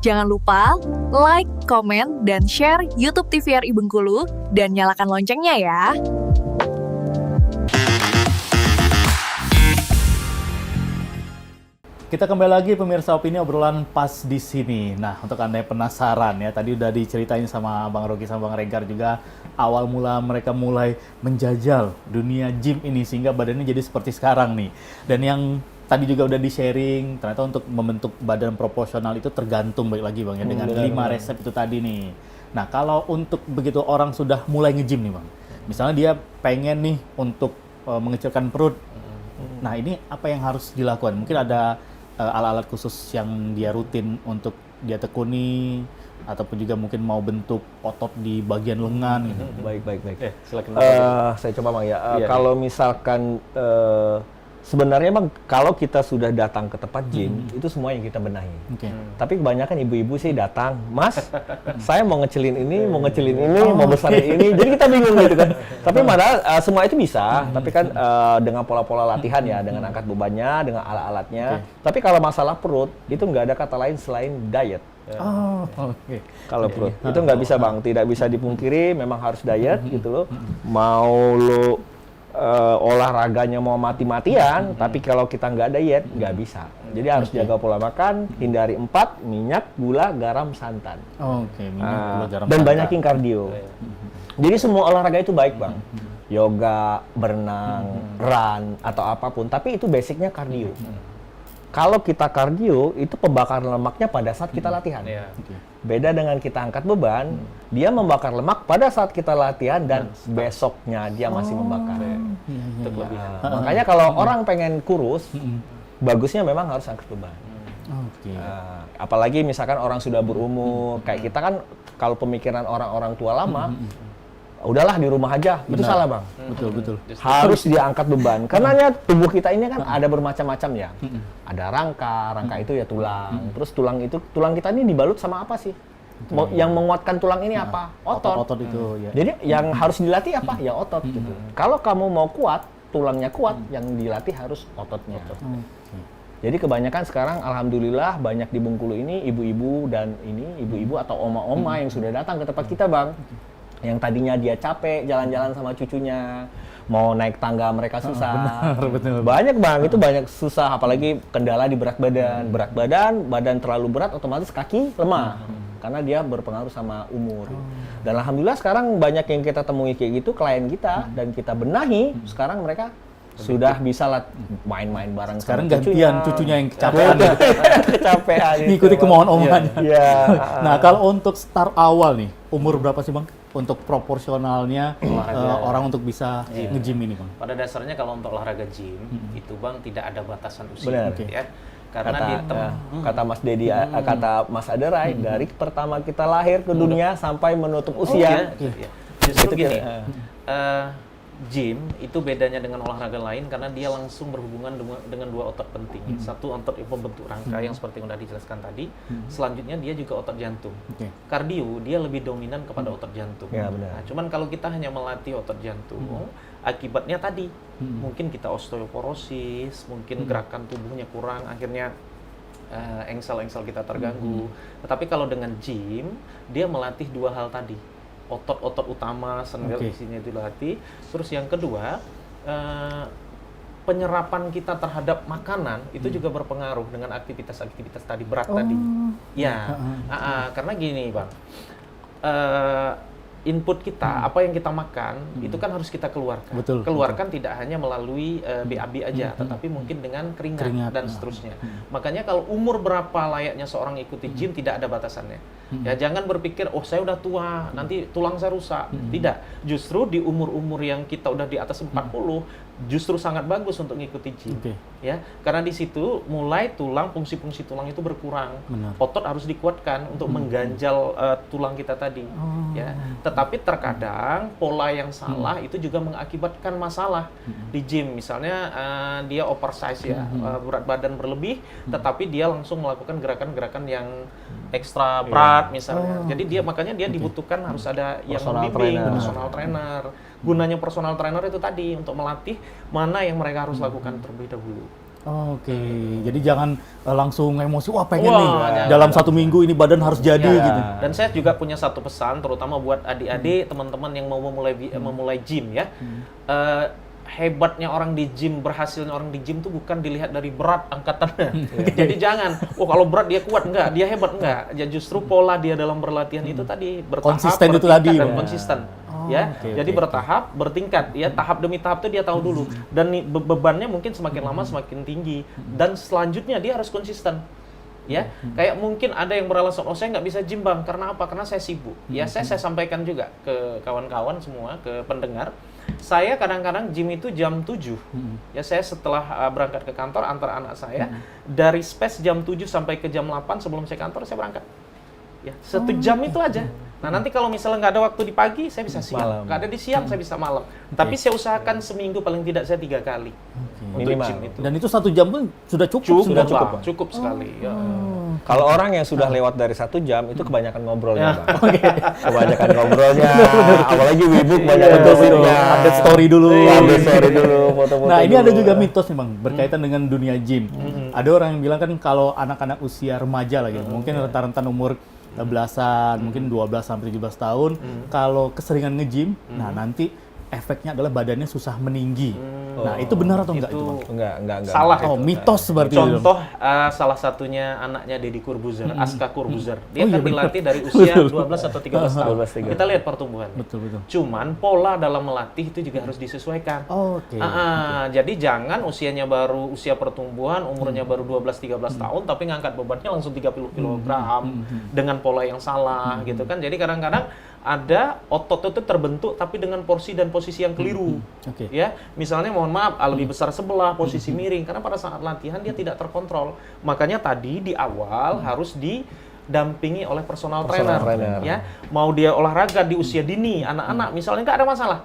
Jangan lupa like, komen, dan share YouTube TVRI Bengkulu dan nyalakan loncengnya ya. Kita kembali lagi pemirsa Opini, obrolan pas di sini. Nah, untuk Anda yang penasaran ya, tadi udah diceritain sama Bang Rocky sama Bang Regar juga awal mula mereka mulai menjajal dunia gym ini sehingga badannya jadi seperti sekarang nih. Dan yang tadi juga udah di-sharing, ternyata untuk membentuk badan proporsional itu tergantung baik lagi Bang ya dengan 5 resep itu tadi nih. Nah, kalau untuk begitu orang sudah mulai nge-gym nih Bang. Misalnya dia pengen nih untuk mengecilkan perut. Nah, ini apa yang harus dilakukan? Mungkin ada alat-alat khusus yang dia rutin untuk dia tekuni ataupun juga mungkin mau bentuk otot di bagian lengan gitu. Baik. Silakan. Saya coba Bang ya. Iya, Kalau misalkan sebenarnya Bang, kalau kita sudah datang ke tempat gym, itu semua yang kita benahi. Oke. Tapi kebanyakan ibu-ibu sih datang, Mas, saya mau ngecilin ini, mau besarin ini, jadi kita bingung gitu kan. Tapi padahal semua itu bisa, tapi kan dengan pola-pola latihan ya, dengan angkat bebannya, dengan alat-alatnya. Tapi kalau masalah perut, itu nggak ada kata lain selain diet. Oh, oke. Kalau perut, itu nggak bisa Bang, tidak bisa dipungkiri, memang harus diet gitu loh. Mau lo olahraganya mau mati-matian, tapi kalau kita nggak diet, nggak bisa. Jadi harus jaga pola makan, hindari 4, minyak, gula, garam, santan. Oke, minyak, gula, garam, Dan santan. banyakin kardio. Jadi semua olahraga itu baik Bang. Yoga, berenang, run, atau apapun, tapi itu basicnya kardio. Kalau kita kardio, itu pembakaran lemaknya pada saat kita latihan. Beda dengan kita angkat beban, dia membakar lemak pada saat kita latihan dan besoknya dia masih membakar. Itu kelebihan. Makanya kalau orang pengen kurus, bagusnya memang harus angkat beban. Oke. Apalagi misalkan orang sudah berumur, kayak kita kan kalau pemikiran orang-orang tua lama, udahlah di rumah aja, itu salah Bang. Betul. Harus diangkat beban. Karena tubuh kita ini kan ada bermacam-macam ya. Ada rangka itu ya tulang. Terus tulang kita ini dibalut sama apa sih? Yang menguatkan tulang ini apa? Otot. Otot itu ya. Jadi yang harus dilatih apa? Ya otot gitu. Kalau kamu mau kuat, tulangnya kuat, yang dilatih harus ototnya. Jadi kebanyakan sekarang alhamdulillah banyak di Bengkulu ini ibu-ibu atau oma-oma yang sudah datang ke tempat kita Bang. Yang tadinya dia capek jalan-jalan sama cucunya, mau naik tangga mereka susah. Betul. Banyak Bang, itu banyak susah, apalagi kendala di berat badan. Berat badan terlalu berat, otomatis kaki lemah. Karena dia berpengaruh sama umur. Dan alhamdulillah sekarang banyak yang kita temui kayak gitu, klien kita, dan kita benahi, sekarang mereka sudah bisa main-main bareng Sekarang sama gantian cucunya yang kecapean. kecapean. Ngikuti kemauan omanya. Iya. Nah, kalau untuk start awal nih, umur berapa sih Bang? Untuk proporsionalnya orang untuk bisa nge-gym ini Bang? Pada dasarnya kalau untuk olahraga gym, itu Bang tidak ada batasan usia. Benar. Ya. Karena kata Mas Dedi, kata Mas Aderai, dari pertama kita lahir ke dunia sampai menutup usia. Justru Itu gini, kira- gym itu bedanya dengan olahraga lain karena dia langsung berhubungan dengan dua otot penting. Satu otot pembentuk rangka yang seperti yang sudah dijelaskan tadi. Selanjutnya dia juga otot jantung. Kardio dia lebih dominan kepada otot jantung. Ya, benar. Nah, cuman kalau kita hanya melatih otot jantung, akibatnya tadi mungkin kita osteoporosis, mungkin gerakan tubuhnya kurang, akhirnya engsel-engsel kita terganggu. Tetapi kalau dengan gym, dia melatih dua hal tadi. Otot-otot utama, sendal isinya dilatih. Terus yang kedua, penyerapan kita terhadap makanan itu juga berpengaruh dengan aktivitas-aktivitas tadi berat tadi. Ya, karena gini Bang, input kita, apa yang kita makan, itu kan harus kita keluarkan. Keluarkan tidak hanya melalui BAB aja, tetapi mungkin dengan keringat dan seterusnya. Makanya kalau umur berapa layaknya seorang ikuti gym, tidak ada batasannya. Ya jangan berpikir, oh saya udah tua, nanti tulang saya rusak. Tidak, justru di umur-umur yang kita udah di atas 40, justru sangat bagus untuk ngikuti gym. Ya, karena di situ mulai fungsi-fungsi tulang itu berkurang. Otot harus dikuatkan untuk mengganjal tulang kita tadi. Ya, tetapi terkadang pola yang salah itu juga mengakibatkan masalah di gym. Misalnya dia oversize ya, berat badan berlebih, tetapi dia langsung melakukan gerakan-gerakan yang ekstra berat misalnya. Jadi makanya dia dibutuhkan harus ada yang membimbing, personal trainer. Gunanya personal trainer itu tadi untuk melatih mana yang mereka harus lakukan terlebih dahulu. Oke, jadi jangan langsung emosi, wah pengen Wah, nih jangan. dalam 1 minggu ini badan harus jadi Ya, gitu. Dan saya juga punya satu pesan, terutama buat adik-adik, teman-teman yang mau memulai gym ya. Hebatnya orang di gym, berhasilnya orang di gym tuh bukan dilihat dari berat angkatannya. Jadi jangan, kalau berat dia kuat, enggak, dia hebat, enggak. Ya justru pola dia dalam berlatihan itu tadi bertahap, Konsisten itu bertingkat, tadi, dan ya. konsisten. Oh, Ya, oke, jadi oke. bertahap, bertingkat, ya tahap demi tahap tuh dia tahu dulu. Dan bebannya mungkin semakin lama semakin tinggi. Dan selanjutnya dia harus konsisten. Ya, kayak mungkin ada yang beralasan, oh saya nggak bisa gym bang, karena apa? Karena saya sibuk. Ya, saya sampaikan juga ke kawan-kawan semua, ke pendengar. Saya kadang-kadang gym itu jam 7. Ya, saya setelah berangkat ke kantor antar anak saya, dari space jam 7 sampai ke jam 8 sebelum saya kantor, saya berangkat. Ya, 1 jam itu aja. Nah, nanti kalau misalnya nggak ada waktu di pagi, saya bisa siang. Nggak ada di siang, saya bisa malam. Tapi saya usahakan seminggu paling tidak saya 3 kali untuk Minimal. gym itu. Dan itu 1 jam pun sudah cukup. Sudah cukup, Bang. cukup sekali. Ya. Kalau orang yang sudah lewat dari 1 jam itu kebanyakan ngobrolnya, Bang. Kebanyakan ngobrolnya, apalagi wibu kebanyakan gosipnya. Update story dulu. Update story dulu, foto-foto. Nah, ini ada dulu. juga mitos nih Bang, berkaitan dengan dunia gym. Ada orang yang bilang kan kalau anak-anak usia remaja lah gitu, mungkin rentan-rentan umur belasan, mungkin 12 sampai 17 tahun, kalau keseringan nge-gym, nah nanti efeknya adalah badannya susah meninggi. Nah, itu benar atau enggak itu, Bang? Enggak. Salah. Oh, itu. mitos seperti itu. Contoh salah satunya anaknya Deddy Corbuzier, Aska Corbuzier. Dia Oh, iya, kan benar. dilatih dari usia Betul. 12 atau 13 tahun. 12, 13. Kita lihat pertumbuhannya. Betul. Cuman pola dalam melatih itu juga harus disesuaikan. Oke. Jadi jangan usianya baru usia pertumbuhan, umurnya baru 12-13 tahun, tapi ngangkat bebannya langsung 30 kg dengan pola yang salah gitu kan. Jadi kadang-kadang ada otot itu terbentuk tapi dengan porsi dan posisi yang keliru. Oke. Ya, misalnya mohon maaf lebih besar sebelah, posisi miring karena pada saat latihan dia tidak terkontrol. Makanya tadi di awal harus didampingi oleh personal trainer. Ya, mau dia olahraga di usia dini, anak-anak misalnya nggak ada masalah.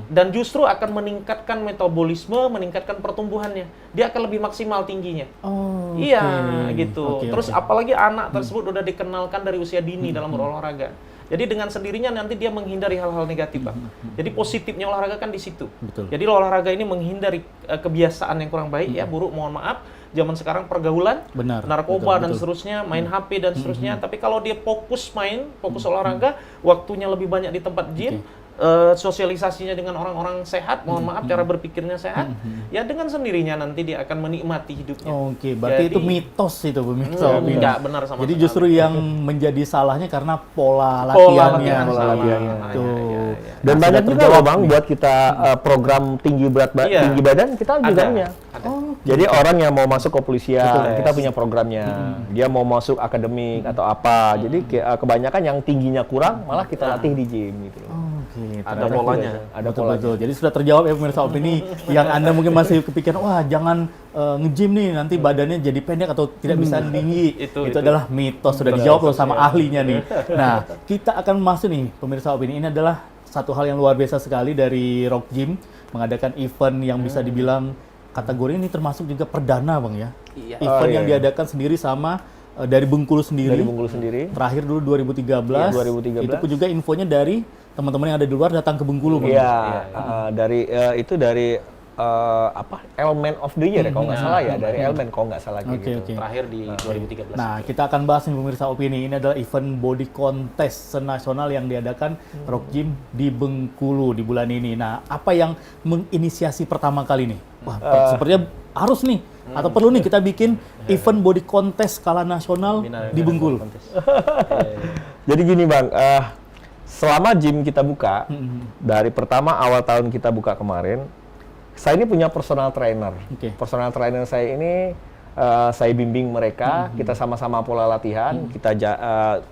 Dan justru akan meningkatkan metabolisme, meningkatkan pertumbuhannya. Dia akan lebih maksimal tingginya. Oh, Iya, oke. gitu. Oke, Terus oke. apalagi anak tersebut udah dikenalkan dari usia dini dalam berolahraga. Jadi dengan sendirinya nanti dia menghindari hal-hal negatif, Bang. Jadi positifnya olahraga kan di situ. Betul. Jadi olahraga ini menghindari kebiasaan yang kurang baik ya, buruk, mohon maaf. Zaman sekarang pergaulan, Benar. narkoba Betul, dan betul. seterusnya, main HP dan seterusnya. Tapi kalau dia fokus main, fokus olahraga, waktunya lebih banyak di tempat gym, sosialisasinya dengan orang-orang sehat, mohon maaf cara berpikirnya sehat, ya dengan sendirinya nanti dia akan menikmati hidupnya. Oke, berarti Jadi- itu mitos itu pemirsa. Enggak benar sama Jadi sekali. justru yang menjadi salahnya karena pola Pola latihannya. latihan salah. Tuh. Iya. Dan Nah, banyak sudah juga terjawab loh Bang nih. buat kita program tinggi Iya. tinggi badan kita juga Ada. punya. Ada. Jadi orang yang mau masuk kepolisian, Betul. kita punya programnya. Dia mau masuk akademik atau apa. Jadi kebanyakan yang tingginya kurang malah kita latih di gym gitu. Oke, Ada ternyata polanya. Ada betul, polanya. betul. Jadi sudah terjawab ya pemirsa opini yang Anda mungkin masih kepikiran, wah jangan nge-gym nih nanti badannya jadi pendek atau tidak bisa tinggi. Itu. adalah mitos, sudah dijawab loh sama ahlinya nih. Nah, kita akan masuk nih pemirsa opini. Ini adalah satu hal yang luar biasa sekali dari Rock Gym mengadakan event yang bisa dibilang kategori ini termasuk juga perdana, Bang ya. Iya. Event Oh, yang iya. diadakan sendiri sama dari Bengkulu sendiri. Dari Bengkulu sendiri. Terakhir dulu 2013. Iya, 2013. Itu pun juga infonya dari teman-teman yang ada di luar datang ke Bengkulu, Bang. Iya, itu dari Element of the Year ya, kalau nggak salah ya, dari Element kalau nggak salah Oke, gitu. oke. Terakhir di 2013. Nah, kita akan bahas nih pemirsa opini. Ini adalah event body contest senasional yang diadakan Rock Gym di Bengkulu di bulan ini. Nah, apa yang menginisiasi pertama kali nih? Wah, sepertinya harus nih atau perlu nih kita bikin event body contest skala nasional di Bengkulu. Jadi gini Bang, selama gym kita buka, dari pertama awal tahun kita buka kemarin, saya ini punya personal trainer. Oke. Personal trainer saya ini, saya bimbing mereka, kita sama-sama pola latihan, kita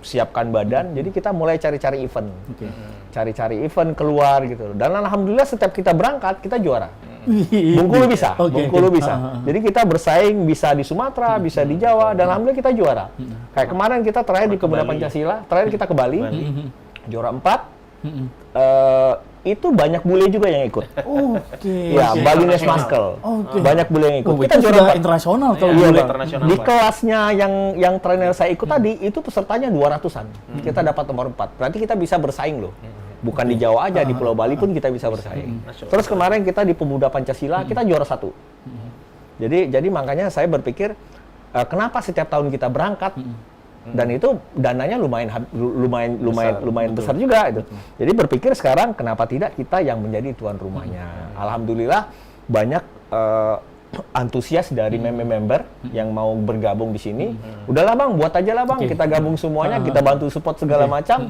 siapkan badan, jadi kita mulai cari-cari event. Oke. Cari-cari event keluar gitu. Dan alhamdulillah setiap kita berangkat, kita juara. Bengkulu bisa, Oke, Bengkulu oke. bisa. Jadi kita bersaing bisa di Sumatera, bisa di Jawa, dan alhamdulillah kita juara. Kayak kemarin kita terakhir di Pemuda Pancasila, terakhir kita ke Bali, juara 4. Itu banyak bule juga yang ikut. Oke. Ya, Oke. Balinese Muscle. Oke. Banyak bule yang ikut. Oh, Kita itu juara sudah 4. internasional kalau Iya, boleh. Bang. internasional, Di Bang. kelasnya yang trainer saya ikut tadi, itu pesertanya 200-an. Kita dapat nomor 4. Berarti kita bisa bersaing loh. Bukan di Jawa aja, di Pulau Bali pun kita bisa bersaing. Nasional. Terus kemarin kita di Pemuda Pancasila, kita juara 1. Jadi makanya saya berpikir kenapa setiap tahun kita berangkat dan itu dananya lumayan besar juga itu. Jadi berpikir sekarang kenapa tidak kita yang menjadi tuan rumahnya. Alhamdulillah banyak antusias dari member yang mau bergabung di sini. Udahlah Bang, buat aja lah Bang, kita gabung semuanya, kita bantu support segala macam.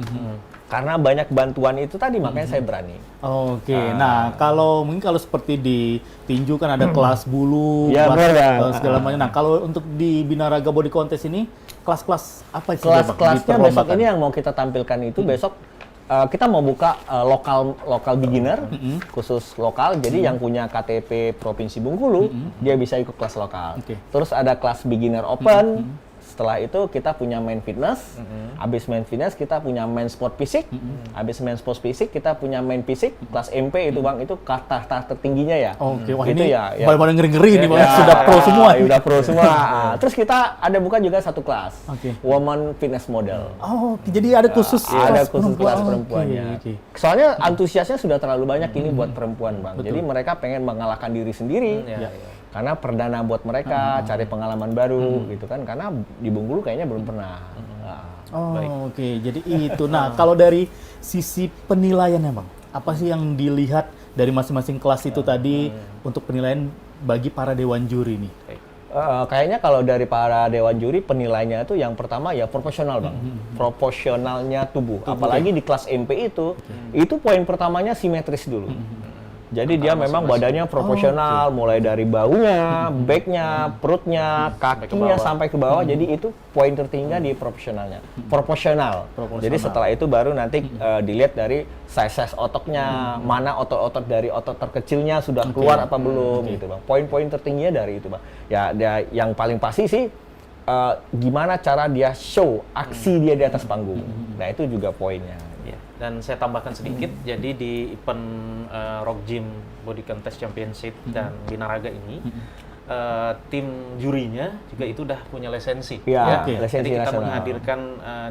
Karena banyak bantuan itu tadi, makanya saya berani. Oke, nah kalau seperti di tinju kan ada kelas bulu, Ya, kelas segala macam. Nah kalau untuk di Binaraga Body Contest ini, kelas-kelas apa sih? Kelas-kelasnya besok ini yang mau kita tampilkan itu besok kita mau buka lokal beginner, khusus lokal. Jadi yang punya KTP Provinsi Bengkulu, dia bisa ikut kelas lokal. Terus ada kelas beginner open. Setelah itu kita punya main fitness, habis main fitness kita punya main sport fisik, habis main sport fisik kita punya main fisik, kelas MP itu Bang, itu tahap tertingginya ya. Oke, wah itu ini ya. paling ngeri-ngeri nih Bang, sudah pro semua. Udah pro semua. Terus kita ada buka juga satu kelas, woman fitness model. Oh, jadi ada khusus ada khusus kelas perempuannya. Oke. Soalnya antusiasnya sudah terlalu banyak ini buat perempuan Bang. Jadi mereka pengen mengalahkan diri sendiri. Karena perdana buat mereka, cari pengalaman baru gitu kan. Karena di Bengkulu kayaknya belum pernah. Oke. Jadi itu. Nah, kalau dari sisi penilaiannya Bang, apa sih yang dilihat dari masing-masing kelas itu tadi untuk penilaian bagi para dewan juri nih? Kayaknya kalau dari para dewan juri penilainya itu yang pertama ya proporsional Bang. Proporsionalnya tubuh. Apalagi di kelas MP itu poin pertamanya simetris dulu. Jadi dia memang badannya proporsional, mulai dari baunya, backnya, perutnya, kakinya sampai ke bawah. Jadi itu poin tertinggi di proporsional. Jadi setelah itu baru nanti dilihat dari size ototnya, mana otot-otot dari otot terkecilnya sudah keluar apa belum, gitu Bang. Poin-poin tertingginya dari itu Bang. Ya, yang paling pasti sih gimana cara dia show aksi dia di atas panggung. Nah itu juga poinnya. Dan saya tambahkan sedikit, jadi di event Rock Gym Body Contest Championship dan Binaraga ini, tim jurinya juga itu udah punya lisensi. Lisensi jadi kita nasional. menghadirkan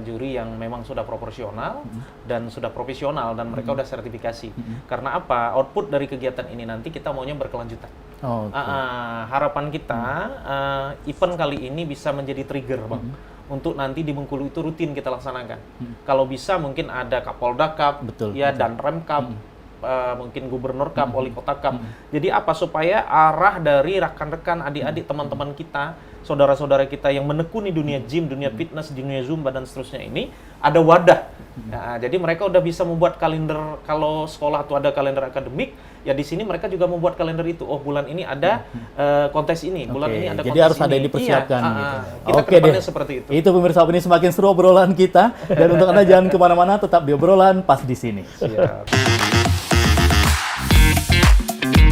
juri yang memang sudah proporsional dan sudah profesional dan mereka udah sertifikasi. Karena apa? Output dari kegiatan ini nanti kita maunya berkelanjutan. Harapan kita event kali ini bisa menjadi trigger, Bang. Untuk nanti di Bengkulu itu rutin kita laksanakan. Kalau bisa mungkin ada Kapolda Cup, dan Rem Cup, mungkin Gubernur Cup, Wali Kota Cup. Jadi apa supaya arah dari rekan-rekan, adik-adik, teman-teman kita, saudara-saudara kita yang menekuni dunia gym, dunia fitness, dunia zumba dan seterusnya ini ada wadah. Nah, jadi mereka udah bisa membuat kalender kalau sekolah tuh ada kalender akademik, ya di sini mereka juga membuat kalender itu. Oh, bulan ini ada kontes ini, bulan ini ada kontes ini. Jadi harus ada yang dipersiapkan gitu. Kita kedepannya seperti itu. Itu pemirsa, ini semakin seru obrolan kita. Dan untuk Anda jangan kemana-mana, tetap di obrolan pas di sini. Siap.